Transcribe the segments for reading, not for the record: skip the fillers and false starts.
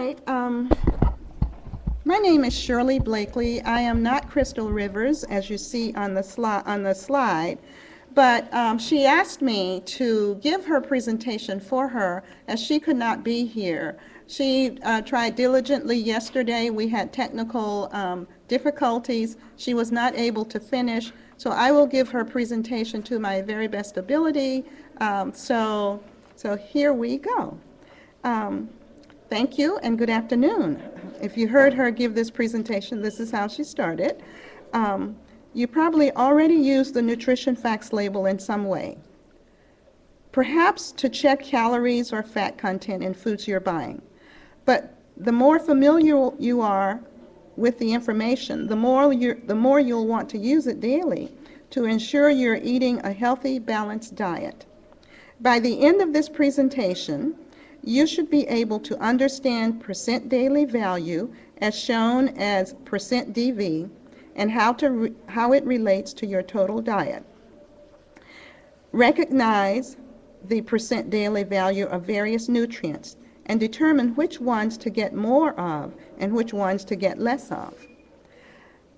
right. My name is Shirley Blakely. I am not Crystal Rivers, as you see on the slide, but she asked me to give her presentation for her as she could not be here. She tried diligently yesterday. We had technical difficulties. She was not able to finish, so I will give her presentation to my very best ability. So here we go. Thank you and good afternoon. If you heard her give this presentation, this is how she started. You probably already used the nutrition facts label in some way, perhaps to check calories or fat content in foods you're buying. But the more familiar you are with the information, the more you'll want to use it daily to ensure you're eating a healthy, balanced diet. By the end of this presentation, you should be able to understand percent daily value as shown as percent DV and how it relates to your total diet. Recognize the percent daily value of various nutrients and determine which ones to get more of and which ones to get less of.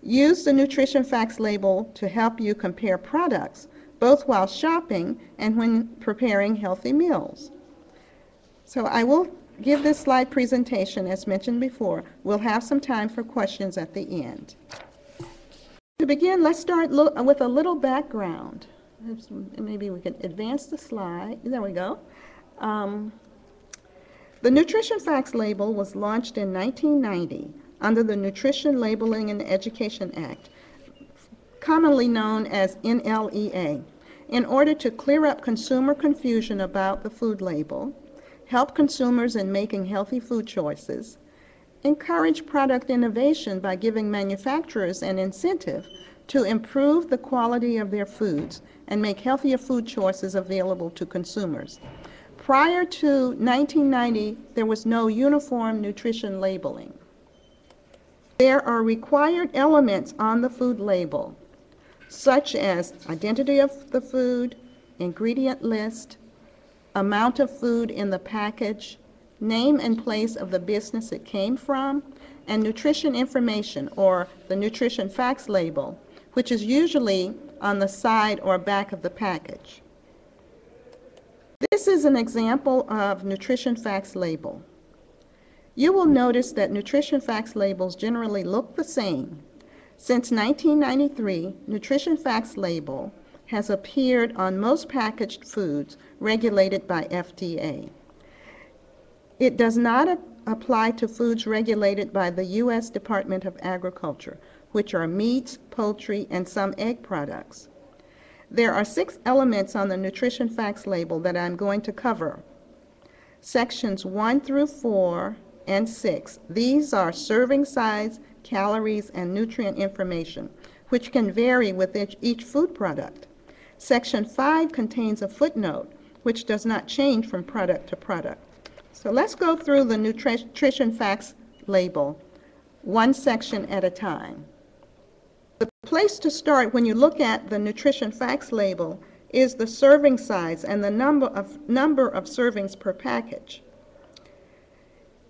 Use the nutrition facts label to help you compare products, both while shopping and when preparing healthy meals. So I will give this slide presentation as mentioned before. We'll have some time for questions at the end. To begin, let's start with a little background. Maybe we can advance the slide. There we go. The Nutrition Facts label was launched in 1990 under the Nutrition Labeling and Education Act, commonly known as NLEA, in order to clear up consumer confusion about the food label, help consumers in making healthy food choices, encourage product innovation by giving manufacturers an incentive to improve the quality of their foods and make healthier food choices available to consumers. Prior to 1990, there was no uniform nutrition labeling. There are required elements on the food label, such as identity of the food, ingredient list, amount of food in the package, name and place of the business it came from, and nutrition information, or the nutrition facts label, which is usually on the side or back of the package. This is an example of nutrition facts label. You will notice that nutrition facts labels generally look the same. Since 1993, nutrition facts label has appeared on most packaged foods regulated by FDA. It does not apply to foods regulated by the U.S. Department of Agriculture, which are meats, poultry, and some egg products. There are 6 elements on the nutrition facts label that I'm going to cover. Sections 1 through 4 and 6. These are serving size, calories, and nutrient information, which can vary with each food product. Section 5 contains a footnote, which does not change from product to product. So let's go through the nutrition facts label, one section at a time. The place to start when you look at the nutrition facts label is the serving size and the number of servings per package.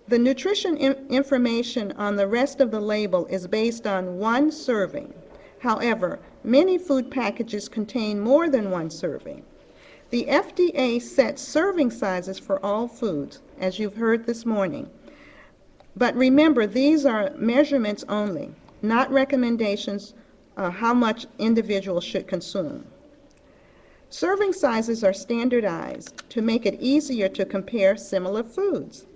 The nutrition information on the rest of the label is based on 1 serving. However, many food packages contain more than 1 serving. The FDA sets serving sizes for all foods, as you've heard this morning. But remember, these are measurements only, not recommendations how much individuals should consume. Serving sizes are standardized to make it easier to compare similar foods.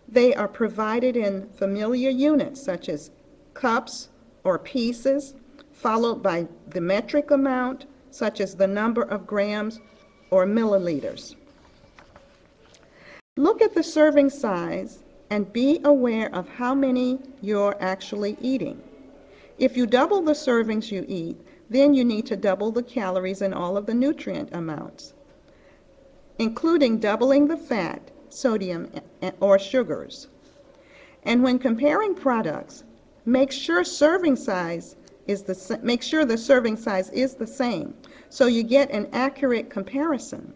They are provided in familiar units such as cups or pieces, followed by the metric amount, such as the number of grams or milliliters. Look at the serving size and be aware of how many you're actually eating. If you double the servings you eat, then you need to double the calories and all of the nutrient amounts, including doubling the fat, sodium, or sugars. And when comparing products, make sure the serving size is the same, so you get an accurate comparison.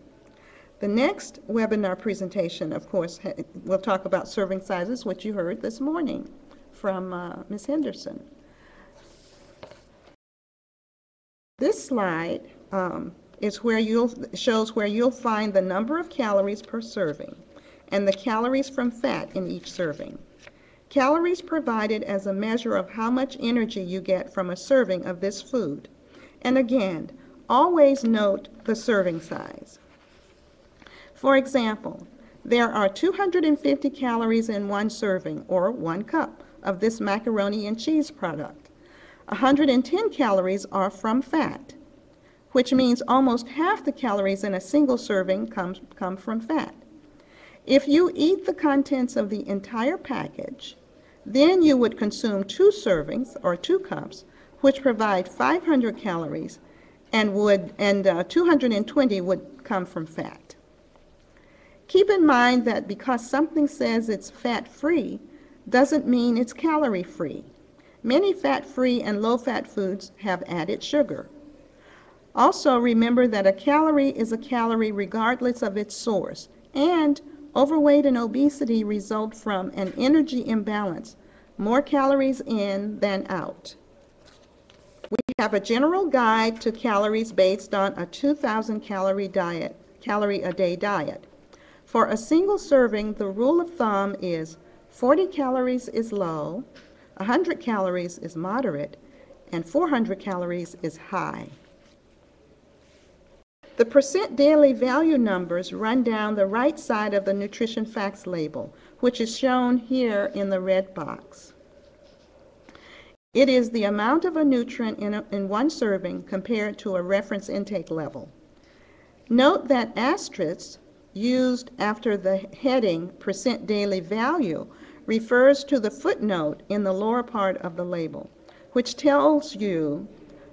The next webinar presentation, of course, will talk about serving sizes, which you heard this morning from Ms. Henderson. This slide shows where you'll find the number of calories per serving and the calories from fat in each serving. Calories provided as a measure of how much energy you get from a serving of this food. And again, always note the serving size. For example, there are 250 calories in one serving, or 1 cup, of this macaroni and cheese product. 110 calories are from fat, which means almost half the calories in a single serving come from fat. If you eat the contents of the entire package, then you would consume 2 servings, or 2 cups, which provide 500 calories, and 220 would come from fat. Keep in mind that because something says it's fat-free, doesn't mean it's calorie-free. Many fat-free and low-fat foods have added sugar. Also, remember that a calorie is a calorie regardless of its source, and overweight and obesity result from an energy imbalance, more calories in than out. We have a general guide to calories based on a 2,000 calorie a day diet. For a single serving, the rule of thumb is 40 calories is low, 100 calories is moderate, and 400 calories is high. The percent daily value numbers run down the right side of the nutrition facts label, which is shown here in the red box. It is the amount of a nutrient in one serving compared to a reference intake level. Note that asterisks used after the heading percent daily value refers to the footnote in the lower part of the label, which tells you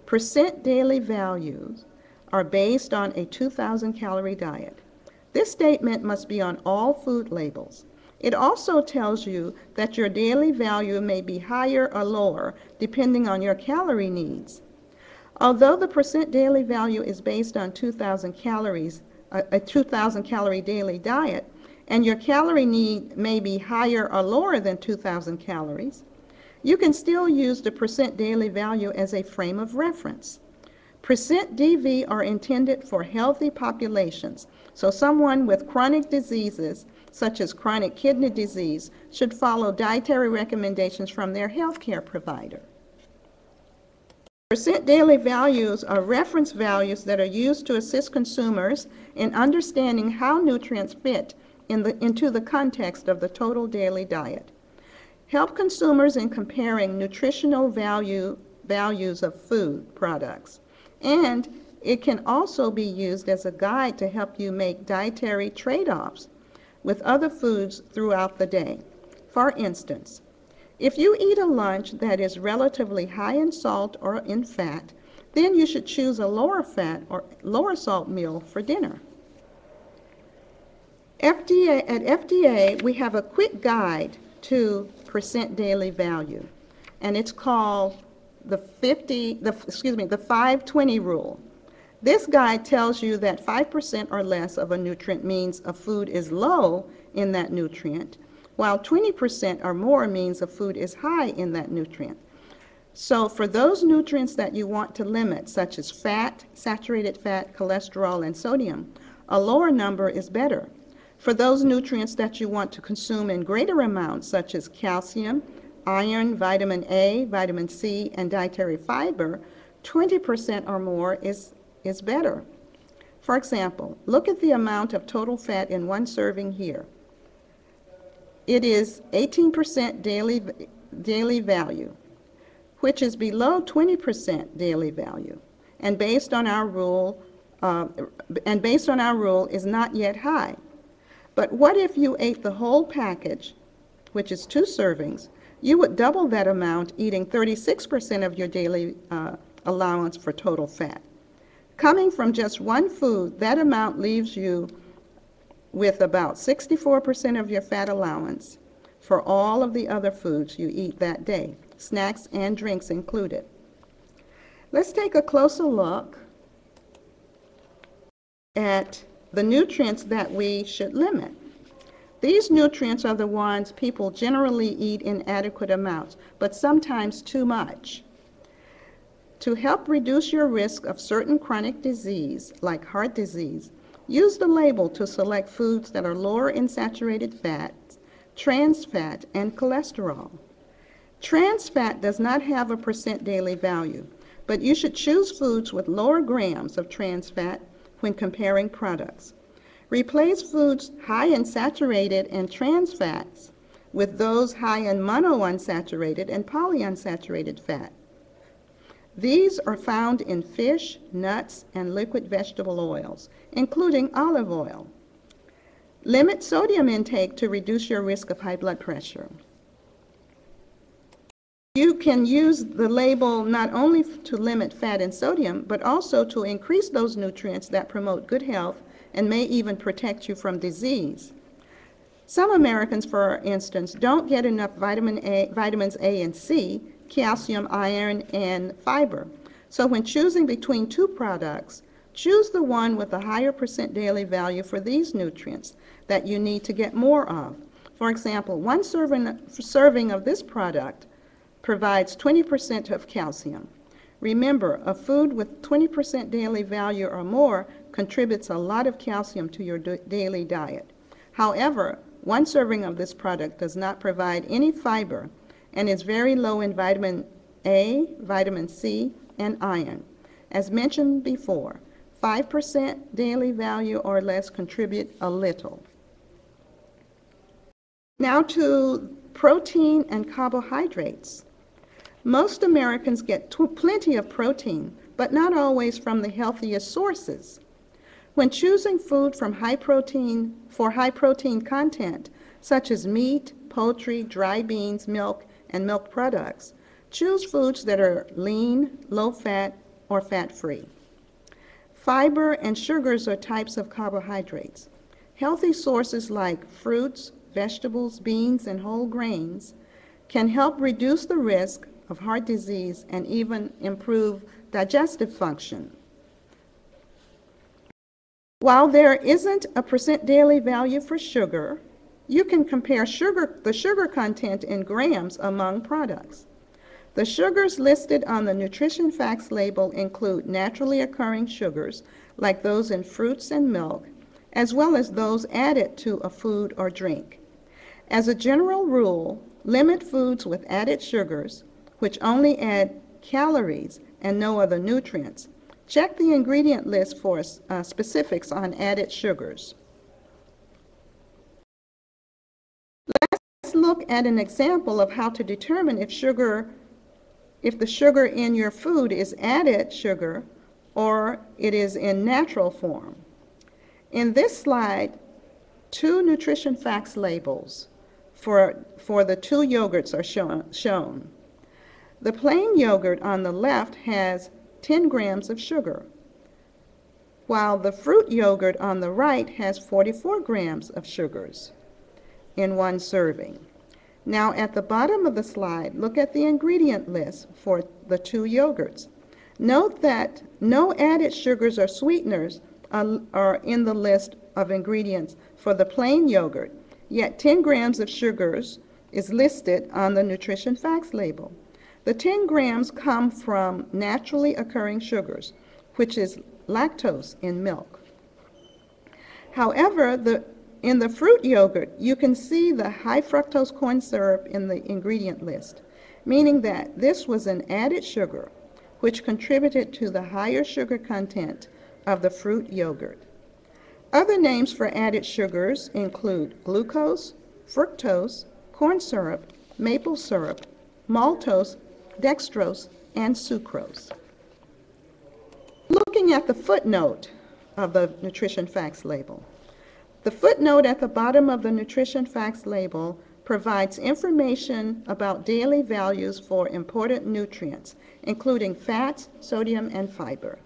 percent daily values are based on a 2,000 calorie diet. This statement must be on all food labels. It also tells you that your daily value may be higher or lower depending on your calorie needs. Although the percent daily value is based on 2,000 calories, a 2,000 calorie daily diet, and your calorie need may be higher or lower than 2,000 calories, you can still use the percent daily value as a frame of reference. Percent DV are intended for healthy populations, so someone with chronic diseases, such as chronic kidney disease, should follow dietary recommendations from their healthcare provider. Percent daily values are reference values that are used to assist consumers in understanding how nutrients fit into the context of the total daily diet. Help consumers in comparing nutritional values of food products. And it can also be used as a guide to help you make dietary trade-offs with other foods throughout the day. For instance, if you eat a lunch that is relatively high in salt or in fat, then you should choose a lower fat or lower salt meal for dinner. At FDA, we have a quick guide to percent daily value, and it's called the 5-20 rule. This guide tells you that 5% or less of a nutrient means a food is low in that nutrient, while 20% or more means a food is high in that nutrient. So for those nutrients that you want to limit, such as fat, saturated fat, cholesterol, and sodium, a lower number is better. For those nutrients that you want to consume in greater amounts, such as calcium, iron, vitamin A, vitamin C, and dietary fiber, 20% or more is better. For example, look at the amount of total fat in one serving here. It is 18% daily value, which is below 20% daily value, and based on our rule, is not yet high. But what if you ate the whole package, which is 2 servings? You would double that amount, eating 36% of your daily allowance for total fat. Coming from just one food, that amount leaves you with about 64% of your fat allowance for all of the other foods you eat that day, snacks and drinks included. Let's take a closer look at the nutrients that we should limit. These nutrients are the ones people generally eat in adequate amounts, but sometimes too much. To help reduce your risk of certain chronic disease, like heart disease, use the label to select foods that are lower in saturated fats, trans fat, and cholesterol. Trans fat does not have a percent daily value, but you should choose foods with lower grams of trans fat when comparing products. Replace foods high in saturated and trans fats with those high in monounsaturated and polyunsaturated fat. These are found in fish, nuts, and liquid vegetable oils, including olive oil. Limit sodium intake to reduce your risk of high blood pressure. You can use the label not only to limit fat and sodium, but also to increase those nutrients that promote good health and may even protect you from disease. Some Americans, for instance, don't get enough vitamins A and C, calcium, iron, and fiber. So when choosing between two products, choose the one with a higher percent daily value for these nutrients that you need to get more of. For example, one serving of this product provides 20% of calcium. Remember, a food with 20% daily value or more contributes a lot of calcium to your daily diet. However, one serving of this product does not provide any fiber and is very low in vitamin A, vitamin C, and iron. As mentioned before, 5% daily value or less contribute a little. Now to protein and carbohydrates. Most Americans get plenty of protein, but not always from the healthiest sources. When choosing food for high protein content, such as meat, poultry, dry beans, milk, and milk products, choose foods that are lean, low fat, or fat-free. Fiber and sugars are types of carbohydrates. Healthy sources like fruits, vegetables, beans, and whole grains can help reduce the risk of heart disease and even improve digestive function. While there isn't a percent daily value for sugar, you can compare the sugar content in grams among products. The sugars listed on the nutrition facts label include naturally occurring sugars, like those in fruits and milk, as well as those added to a food or drink. As a general rule, limit foods with added sugars, which only add calories and no other nutrients. Check the ingredient list for specifics on added sugars. Let's look at an example of how to determine if the sugar in your food is added sugar or it is in natural form. In this slide, two nutrition facts labels for the two yogurts are shown. The plain yogurt on the left has 10 grams of sugar, while the fruit yogurt on the right has 44 grams of sugars in one serving. Now at the bottom of the slide, look at the ingredient list for the two yogurts. Note that no added sugars or sweeteners are in the list of ingredients for the plain yogurt, yet 10 grams of sugars is listed on the nutrition facts label. The 10 grams come from naturally occurring sugars, which is lactose in milk. However, in the fruit yogurt, you can see the high fructose corn syrup in the ingredient list, meaning that this was an added sugar, which contributed to the higher sugar content of the fruit yogurt. Other names for added sugars include glucose, fructose, corn syrup, maple syrup, maltose, dextrose, and sucrose. Looking at the footnote of the nutrition facts label. The footnote at the bottom of the nutrition facts label provides information about daily values for important nutrients, including fats, sodium, and fiber.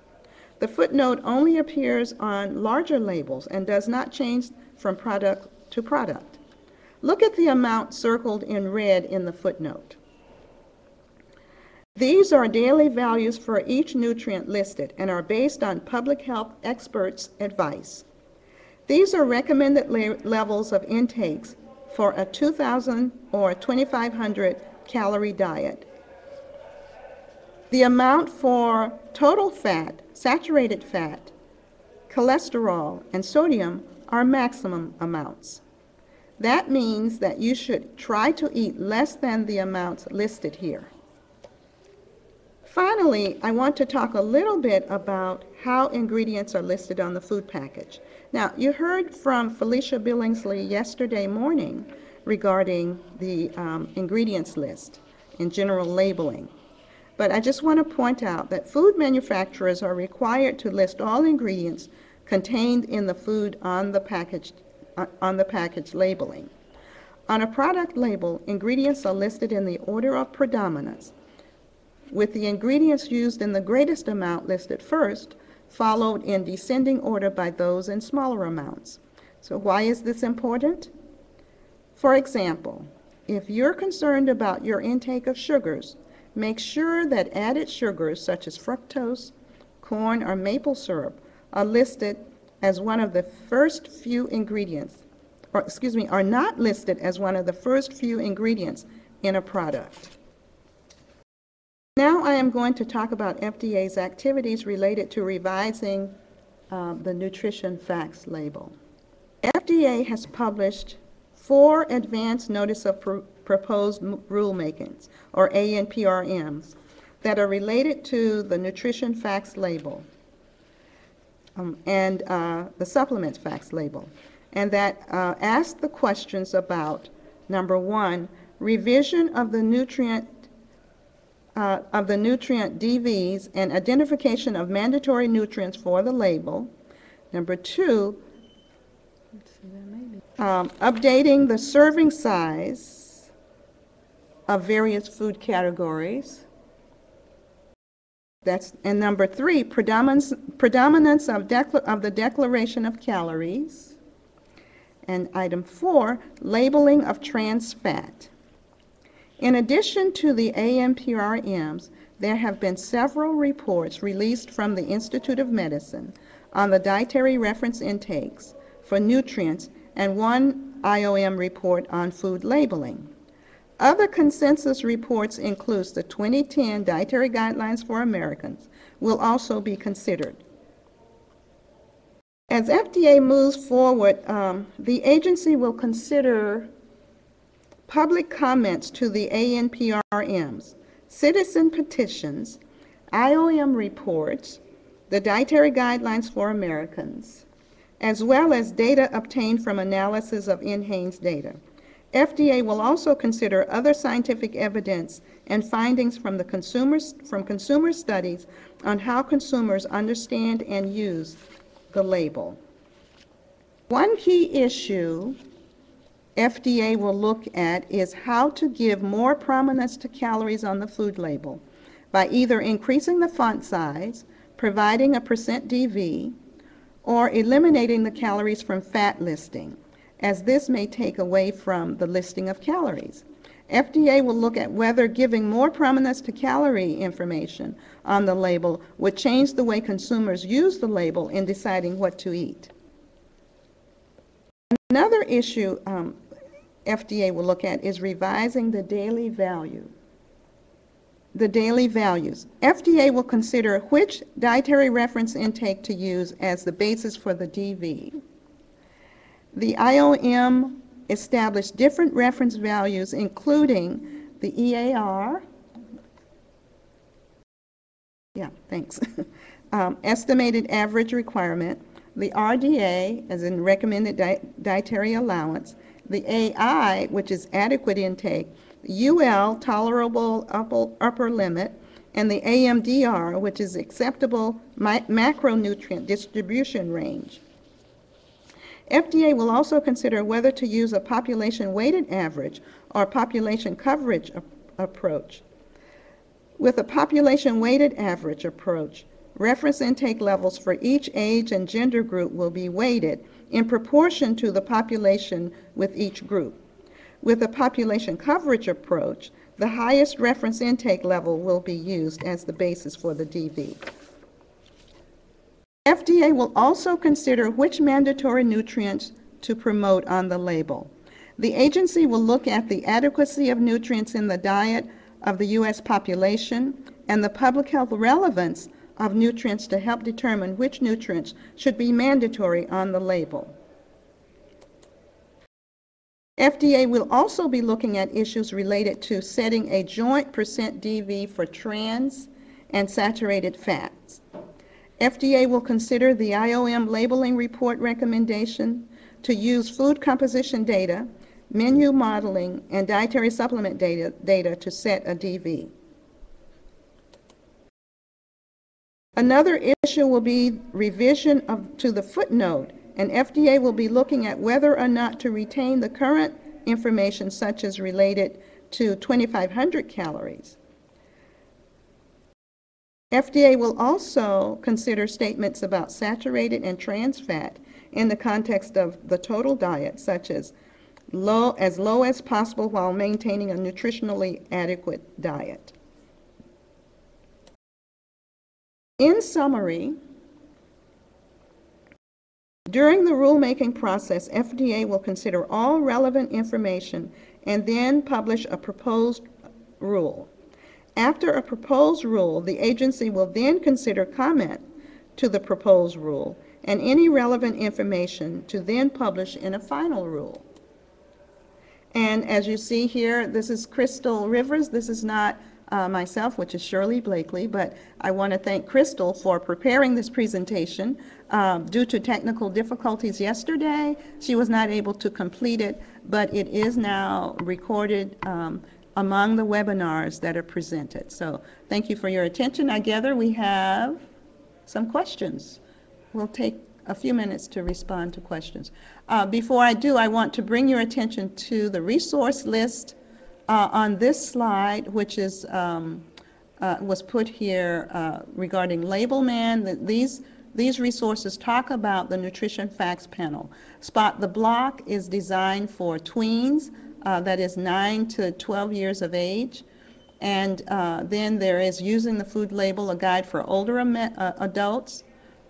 The footnote only appears on larger labels and does not change from product to product. Look at the amount circled in red in the footnote. These are daily values for each nutrient listed and are based on public health experts' advice. These are recommended levels of intakes for a 2,000 or 2,500 calorie diet. The amount for total fat, saturated fat, cholesterol, and sodium are maximum amounts. That means that you should try to eat less than the amounts listed here. Finally, I want to talk a little bit about how ingredients are listed on the food package. Now, you heard from Felicia Billingsley yesterday morning regarding the ingredients list and general labeling. But I just want to point out that food manufacturers are required to list all ingredients contained in the food on the package labeling. On a product label, ingredients are listed in the order of predominance, with the ingredients used in the greatest amount listed first, followed in descending order by those in smaller amounts. So why is this important? For example, if you're concerned about your intake of sugars, make sure that added sugars such as fructose, corn, or maple syrup are listed as one of the first few ingredients, are not listed as one of the first few ingredients in a product. Now I am going to talk about FDA's activities related to revising the nutrition facts label. FDA has published 4 advanced notice of proposed rulemakings, or ANPRMs, that are related to the nutrition facts label and the supplement facts label, and that ask the questions about, number 1, revision of the nutrient DVs and identification of mandatory nutrients for the label. Number 2, updating the serving size of various food categories. And number 3, predominance of the declaration of calories. And item 4, labeling of trans fat. In addition to the ANPRMs, there have been several reports released from the Institute of Medicine on the dietary reference intakes for nutrients and 1 IOM report on food labeling. Other consensus reports include the 2010 Dietary Guidelines for Americans will also be considered. As FDA moves forward, the agency will consider public comments to the ANPRMs, citizen petitions, IOM reports, the Dietary Guidelines for Americans, as well as data obtained from analysis of NHANES data. FDA will also consider other scientific evidence and findings from consumer studies on how consumers understand and use the label. One key issue FDA will look at is how to give more prominence to calories on the food label by either increasing the font size, providing a % DV, or eliminating the calories from fat listing, as this may take away from the listing of calories. FDA will look at whether giving more prominence to calorie information on the label would change the way consumers use the label in deciding what to eat. Another issue FDA will look at is revising the daily value. The daily values. FDA will consider which dietary reference intake to use as the basis for the DV. The IOM established different reference values, including the EAR, estimated average requirement, the RDA, as in recommended dietary allowance, the AI, which is adequate intake, UL, tolerable upper limit, and the AMDR, which is acceptable macronutrient distribution range. FDA will also consider whether to use a population weighted average or population coverage approach. With a population weighted average approach, reference intake levels for each age and gender group will be weighted in proportion to the population with each group. With a population coverage approach, the highest reference intake level will be used as the basis for the DV. FDA will also consider which mandatory nutrients to promote on the label. The agency will look at the adequacy of nutrients in the diet of the U.S. population and the public health relevance of nutrients to help determine which nutrients should be mandatory on the label. FDA will also be looking at issues related to setting a joint percent DV for trans and saturated fats. FDA will consider the IOM labeling report recommendation to use food composition data, menu modeling, and dietary supplement data to set a DV. Another issue will be revision to the footnote, and FDA will be looking at whether or not to retain the current information such as related to 2,500 calories. FDA will also consider statements about saturated and trans fat in the context of the total diet, such as low as possible while maintaining a nutritionally adequate diet. In summary, during the rulemaking process, FDA will consider all relevant information and then publish a proposed rule. After a proposed rule, the agency will then consider comment to the proposed rule and any relevant information to then publish in a final rule. And as you see here, this is Crystal Rivers. This is not myself, which is Shirley Blakely, but I want to thank Crystal for preparing this presentation. Due to technical difficulties yesterday, she was not able to complete it, but it is now recorded among the webinars that are presented. So thank you for your attention. I gather we have some questions. We'll take a few minutes to respond to questions. Before I do, I want to bring your attention to the resource list on this slide, which is was put here regarding Label Man. These resources talk about the Nutrition Facts Panel. Spot the Block is designed for tweens, that is 9 to 12 years of age. And then there is Using the Food Label, a guide for older adults.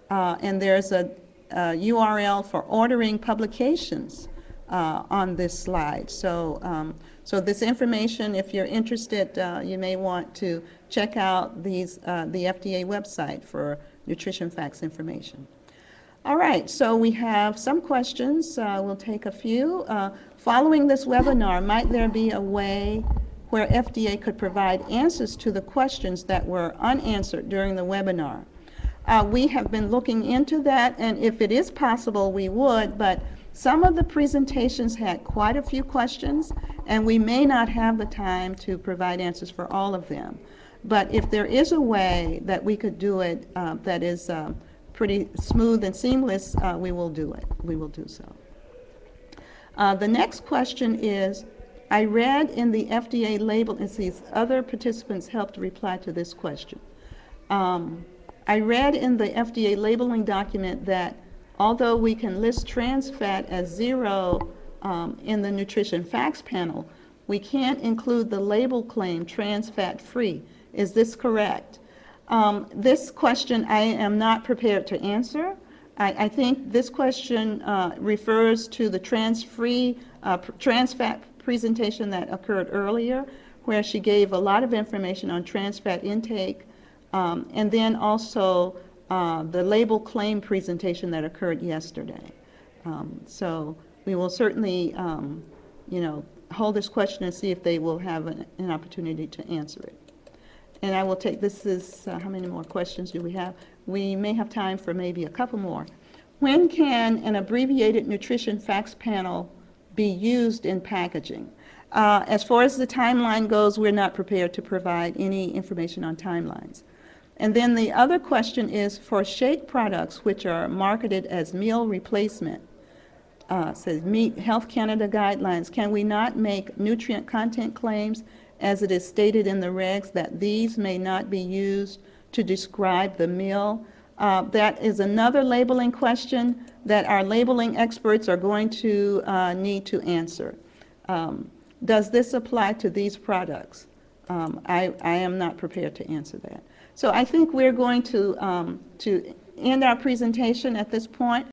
And there's a URL for ordering publications on this slide. So, so this information, if you're interested, you may want to check out the FDA website for nutrition facts information. All right, so we have some questions. We'll take a few. Following this webinar, might there be a way where FDA could provide answers to the questions that were unanswered during the webinar? We have been looking into that, and if it is possible, we would, but some of the presentations had quite a few questions, and we may not have the time to provide answers for all of them. But if there is a way that we could do it that is pretty smooth and seamless, we will do it. We will do so. The next question is, I read in the FDA label, and these other participants helped reply to this question. I read in the FDA labeling document that although we can list trans fat as 0 in the Nutrition Facts Panel, we can't include the label claim trans fat free. Is this correct? This question I am not prepared to answer. I think this question refers to the trans fat presentation that occurred earlier, where she gave a lot of information on trans fat intake, and then also the label claim presentation that occurred yesterday. So we will certainly, you know, hold this question and see if they will have an opportunity to answer it. And I will take, this is, how many more questions do we have? We may have time for maybe a couple more. When can an abbreviated Nutrition Facts Panel be used in packaging? As far as the timeline goes, we're not prepared to provide any information on timelines. And then the other question is, for shake products which are marketed as meal replacement, says meet Health Canada guidelines, can we not make nutrient content claims as it is stated in the regs that these may not be used to describe the meal? That is another labeling question that our labeling experts are going to need to answer. Does this apply to these products? I am not prepared to answer that. So I think we're going to end our presentation at this point.